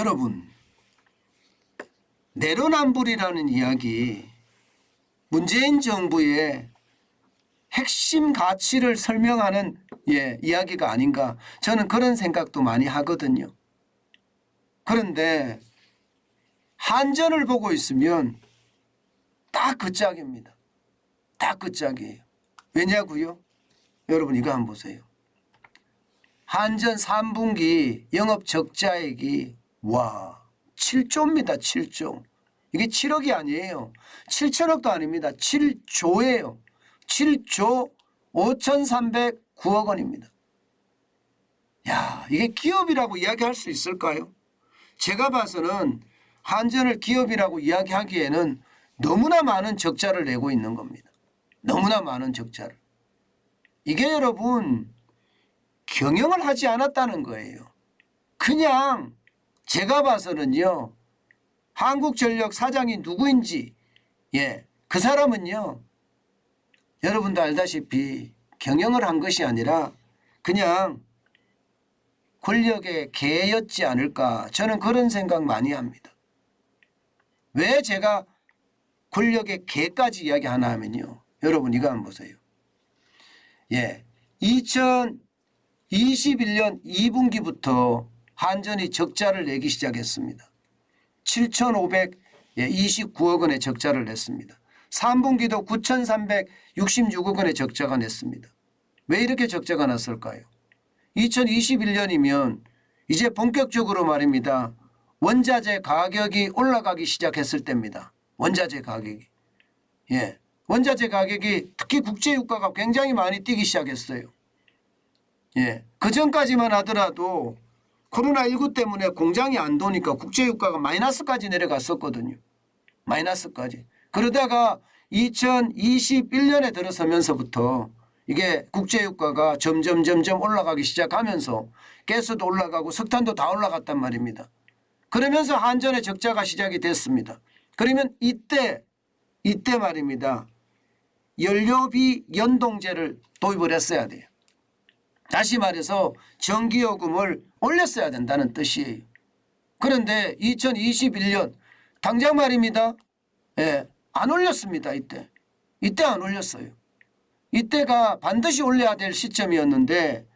여러분, 내로남불이라는 이야기, 문재인 정부의 핵심 가치를 설명하는 이야기가 아닌가, 저는 그런 생각도 많이 하거든요. 그런데 한전을 보고 있으면 딱 그 짝입니다. 딱 그 짝이에요. 왜냐고요? 여러분 이거 한번 보세요. 한전 3분기 영업 적자액이 7조입니다. 7조. 이게 7억이 아니에요. 7천억도 아닙니다. 7조예요. 7조 5,309억 원입니다. 야, 이게 기업이라고 이야기할 수 있을까요? 제가 봐서는 한전을 기업이라고 이야기하기에는 너무나 많은 적자를 내고 있는 겁니다. 너무나 많은 적자를. 이게 여러분 경영을 하지 않았다는 거예요. 그냥 제가 봐서는요, 한국전력 사장이 누구인지, 그 사람은요, 여러분도 알다시피 경영을 한 것이 아니라 그냥 권력의 개였지 않을까, 저는 그런 생각 많이 합니다. 왜 제가 권력의 개까지 이야기하나 하면요, 여러분 이거 한번 보세요. 2021년 2분기부터 한전이 적자를 내기 시작했습니다. 7,529억 원의 적자를 냈습니다. 3분기도 9,366억 원의 적자가 냈습니다. 왜 이렇게 적자가 났을까요? 2021년이면 이제 본격적으로 말입니다, 원자재 가격이 올라가기 시작했을 때입니다. 원자재 가격이. 원자재 가격이 특히 국제유가가 굉장히 많이 뛰기 시작했어요. 그 전까지만 하더라도 코로나19 때문에 공장이 안 도니까 국제유가가 마이너스까지 내려갔었거든요. 마이너스까지. 그러다가 2021년에 들어서면서부터 이게 국제유가가 점점 올라가기 시작하면서 가스도 올라가고 석탄도 다 올라갔단 말입니다. 그러면서 한전의 적자가 시작이 됐습니다. 그러면 이때 말입니다, 연료비 연동제를 도입을 했어야 돼요. 다시 말해서 전기요금을 올렸어야 된다는 뜻이에요. 그런데 2021년 당장 말입니다, 안 올렸습니다. 이때 안 올렸어요. 이때가 반드시 올려야 될 시점이었는데,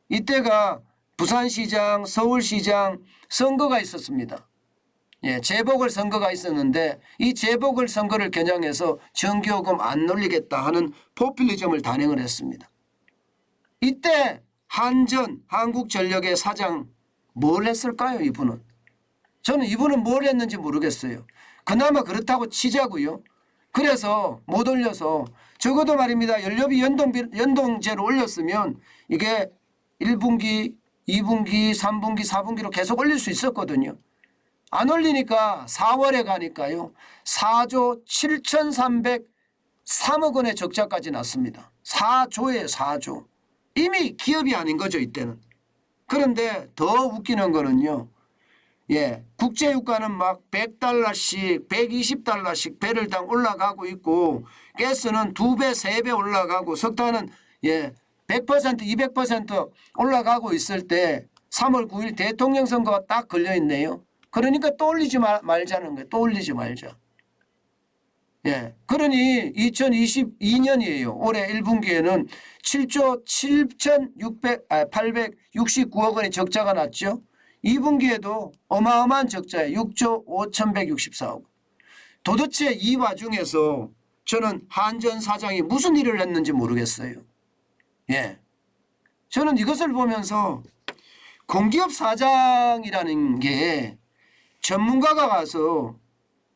이때가 부산시장, 서울시장 선거가 있었습니다. 재보궐선거가 있었는데 이 재보궐선거를 겨냥해서 전기요금 안 올리겠다 하는 포퓰리즘을 단행을 했습니다. 이때 한전, 한국전력의 사장 뭘 했을까요? 이분은. 저는 이분은 뭘 했는지 모르겠어요. 그나마 그렇다고 치자고요. 그래서 못 올려서 적어도 말입니다, 연료비 연동제로 올렸으면 이게 1분기, 2분기, 3분기, 4분기로 계속 올릴 수 있었거든요. 안 올리니까 4월에 가니까요, 4조 7,303억 원의 적자까지 났습니다. 4조예요. 4조. 이미 기업이 아닌 거죠, 이때는. 그런데 더 웃기는 거는요, 국제유가는 막 100달러씩 120달러씩 배럴당 올라가고 있고, 가스는 2배 3배 올라가고, 석탄은 100% 200% 올라가고 있을 때 3월 9일 대통령 선거가 딱 걸려있네요. 그러니까 또 올리지 말자는 거예요. 또 올리지 말자. 그러니 2022년이에요. 올해 1분기에는 7조 869억 원의 적자가 났죠. 2분기에도 어마어마한 적자예요. 6조 5,164억 원. 도대체 이 와중에서 저는 한전 사장이 무슨 일을 했는지 모르겠어요. 저는 이것을 보면서 공기업 사장이라는 게 전문가가 가서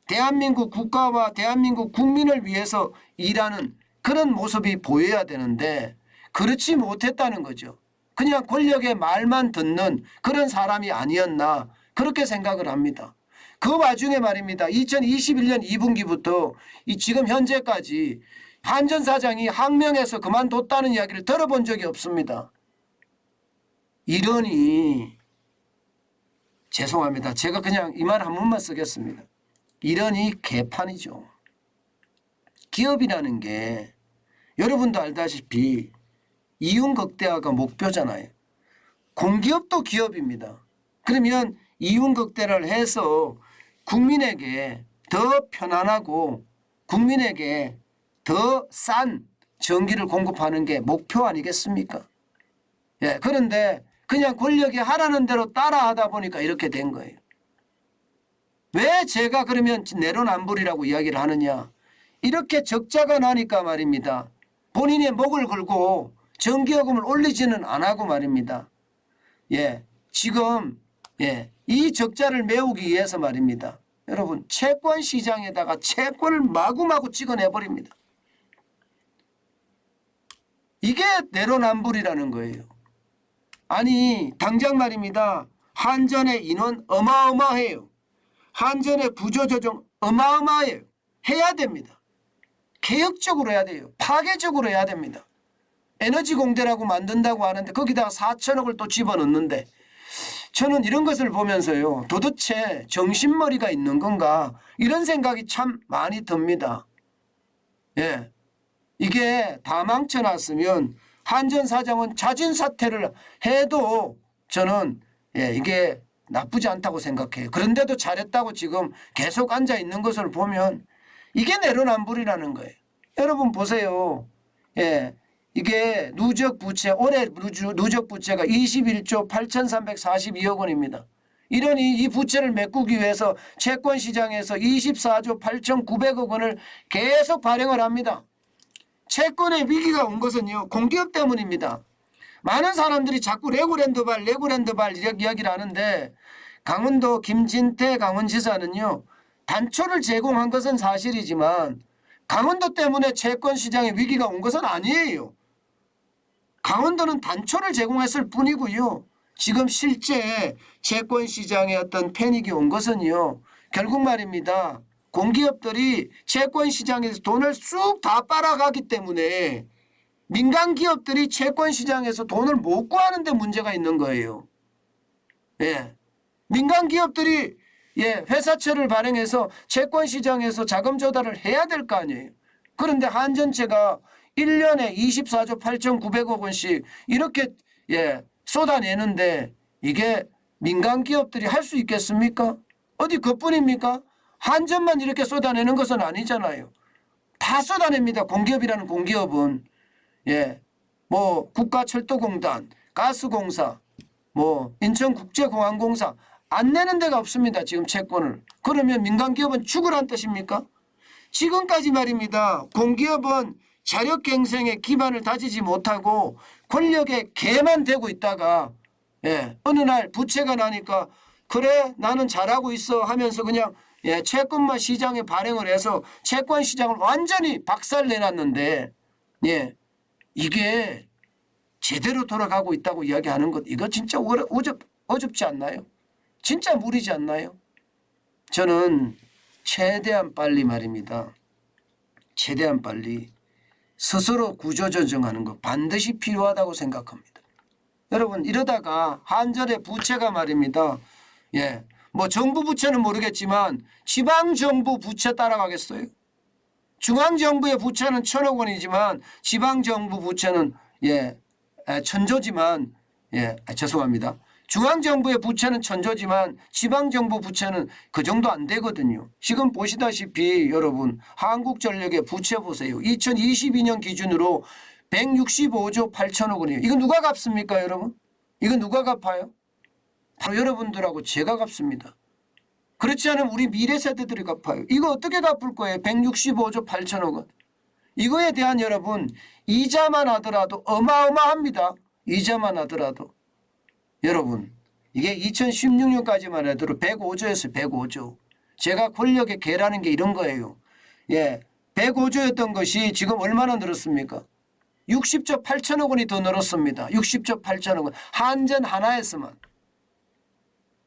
대한민국 국가와 대한민국 국민을 위해서 일하는 그런 모습이 보여야 되는데 그렇지 못했다는 거죠. 그냥 권력의 말만 듣는 그런 사람이 아니었나, 그렇게 생각을 합니다. 그 와중에 말입니다, 2021년 2분기부터 지금 현재까지 한전 사장이 항명해서 그만뒀다는 이야기를 들어본 적이 없습니다. 이러니 죄송합니다. 제가 그냥 이 말 한 번만 쓰겠습니다. 이러니 개판이죠. 기업이라는 게 여러분도 알다시피 이윤 극대화가 목표잖아요. 공기업도 기업입니다. 그러면 이윤극대를 해서 국민에게 더 편안하고 국민에게 더 싼 전기를 공급하는 게 목표 아니겠습니까? 예, 그런데 그냥 권력이 하라는 대로 따라하다 보니까 이렇게 된 거예요. 왜 제가 그러면 내로남불이라고 이야기를 하느냐. 이렇게 적자가 나니까 말입니다. 본인의 목을 걸고 전기요금을 올리지는 안 하고 말입니다. 예, 지금 이 적자를 메우기 위해서 말입니다. 여러분 채권 시장에다가 채권을 마구마구 찍어내버립니다. 이게 내로남불이라는 거예요. 아니 당장 말입니다. 한전의 인원 어마어마해요. 한전의 구조조정 어마어마해요. 해야 됩니다. 개혁적으로 해야 돼요. 파괴적으로 해야 됩니다. 에너지 공대라고 만든다고 하는데 거기다가 4천억을 또 집어넣는데 저는 이런 것을 보면서요. 도대체 정신머리가 있는 건가 이런 생각이 참 많이 듭니다. 예, 이게 다 망쳐놨으면 한전 사장은 자진 사퇴를 해도 저는 이게 나쁘지 않다고 생각해요. 그런데도 잘했다고 지금 계속 앉아 있는 것을 보면 이게 내로남불이라는 거예요. 여러분 보세요. 예, 이게 누적 부채 올해 누적 부채가 21조 8,342억 원입니다. 이러니 이 부채를 메꾸기 위해서 채권 시장에서 24조 8,900억 원을 계속 발행을 합니다. 채권의 위기가 온 것은요 공기업 때문입니다. 많은 사람들이 자꾸 레고랜드발 이렇게 이야기를 하는데 강원도 김진태 강원지사는요 단초를 제공한 것은 사실이지만 강원도 때문에 채권 시장에 위기가 온 것은 아니에요. 강원도는 단초를 제공했을 뿐이고요. 지금 실제 채권 시장에 어떤 패닉이 온 것은요. 결국 말입니다. 공기업들이 채권 시장에서 돈을 쑥 다 빨아가기 때문에 민간 기업들이 채권 시장에서 돈을 못 구하는 데 문제가 있는 거예요. 예. 민간 기업들이 회사채를 발행해서 채권 시장에서 자금 조달을 해야 될 거 아니에요. 그런데 한전채가 1년에 24조 8,900억 원씩 이렇게 쏟아내는데 이게 민간 기업들이 할 수 있겠습니까? 어디 그뿐입니까? 한전만 이렇게 쏟아내는 것은 아니잖아요. 다 쏟아냅니다. 공기업이라는 공기업은. 뭐 국가철도공단, 가스공사, 뭐 인천국제공항공사 안 내는 데가 없습니다. 지금 채권을. 그러면 민간 기업은 죽으란 뜻입니까? 지금까지 말입니다. 공기업은 자력갱생의 기반을 다지지 못하고 권력의 개만 되고 있다가 어느 날 부채가 나니까 그래 나는 잘하고 있어 하면서 그냥 채권만 시장에 발행을 해서 채권 시장을 완전히 박살내놨는데 이게 제대로 돌아가고 있다고 이야기하는 것 이거 진짜 어줍지 않나요? 진짜 무리지 않나요? 저는 최대한 빨리 말입니다. 최대한 빨리 스스로 구조조정하는 것 반드시 필요하다고 생각합니다. 여러분 이러다가 한전의 부채가 말입니다. 뭐 정부 부채는 모르겠지만 지방정부 부채 따라가겠어요? 중앙정부의 부채는 1,000억 원이지만 지방정부 부채는 천조지만 죄송합니다. 중앙정부의 부채는 천조지만 지방정부 부채는 그 정도 안 되거든요. 지금 보시다시피 여러분 한국전력의 부채 보세요. 2022년 기준으로 165조 8천억 원이에요. 이거 누가 갚습니까 여러분? 이거 누가 갚아요? 바로 여러분들하고 제가 갚습니다. 그렇지 않으면 우리 미래 세대들이 갚아요. 이거 어떻게 갚을 거예요? 165조 8천억 원. 이거에 대한 여러분 이자만 하더라도 어마어마합니다. 이자만 하더라도. 여러분 이게 2016년까지만 해도 105조였어요. 105조. 제가 권력의 개라는 게 이런 거예요. 105조였던 것이 지금 얼마나 늘었습니까? 60조 8천억 원이 더 늘었습니다. 60조 8천억 원. 한전 하나에서만.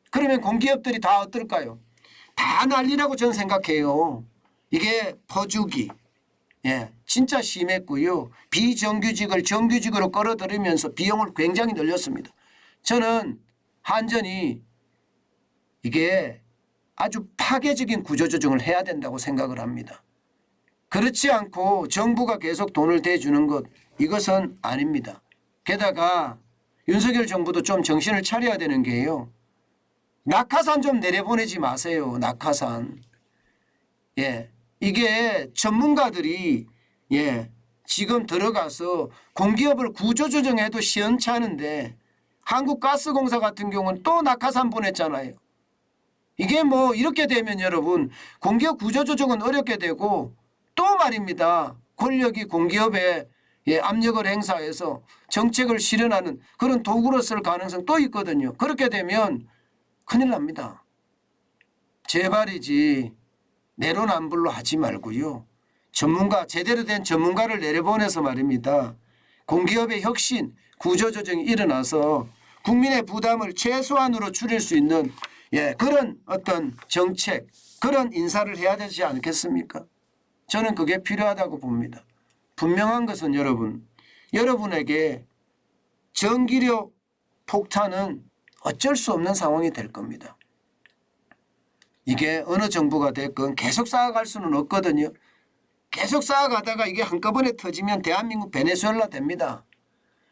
그러면 공기업들이 다 어떨까요? 다 난리라고 저는 생각해요. 이게 퍼주기. 진짜 심했고요. 비정규직을 정규직으로 끌어들이면서 비용을 굉장히 늘렸습니다. 저는 한전이 이게 아주 파괴적인 구조조정을 해야 된다고 생각을 합니다. 그렇지 않고 정부가 계속 돈을 대주는 것 이것은 아닙니다. 게다가 윤석열 정부도 좀 정신을 차려야 되는 게요. 낙하산 좀 내려보내지 마세요. 낙하산. 예. 이게 전문가들이 예. 지금 들어가서 공기업을 구조조정해도 시원찮은데 한국가스공사 같은 경우는 또 낙하산 보냈잖아요. 이게 뭐 이렇게 되면 여러분 공기업 구조조정은 어렵게 되고 또 말입니다. 권력이 공기업에 예, 압력을 행사해서 정책을 실현하는 그런 도구로 쓸 가능성 또 있거든요. 그렇게 되면 큰일 납니다. 제발이지 내로남불로 하지 말고요. 전문가 제대로 된 전문가를 내려보내서 말입니다. 공기업의 혁신 구조조정이 일어나서 국민의 부담을 최소한으로 줄일 수 있는 예, 그런 어떤 정책 그런 인사를 해야 되지 않겠습니까? 저는 그게 필요하다고 봅니다. 분명한 것은 여러분에게 전기료 폭탄은 어쩔 수 없는 상황이 될 겁니다. 이게 어느 정부가 됐건 계속 쌓아갈 수는 없거든요. 계속 쌓아가다가 이게 한꺼번에 터지면 대한민국 베네수엘라 됩니다.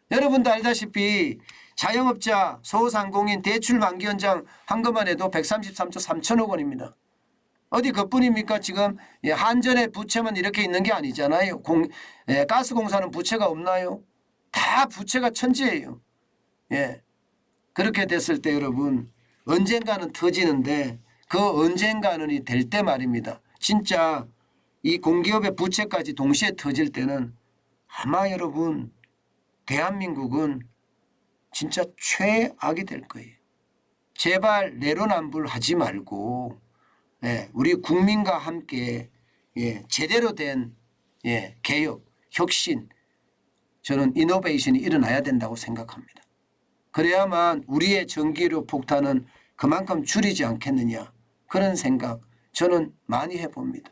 여러분도 알다시피 자영업자 소상공인 대출 만기 연장 한 것만 해도 133조 3천억 원입니다. 어디 그뿐입니까? 지금 한전의 부채만 이렇게 있는 게 아니잖아요. 가스공사는 부채가 없나요? 다 부채가 천지예요. 예. 그렇게 됐을 때 여러분 언젠가는 터지는데 그 언젠가는이 될 때 말입니다. 진짜 이 공기업의 부채까지 동시에 터질 때는 아마 여러분 대한민국은 진짜 최악이 될 거예요. 제발 내로남불 하지 말고 예, 우리 국민과 함께 예, 제대로 된 예, 개혁, 혁신 저는 이노베이션이 일어나야 된다고 생각합니다. 그래야만 우리의 전기료 폭탄은 그만큼 줄이지 않겠느냐 그런 생각 저는 많이 해봅니다.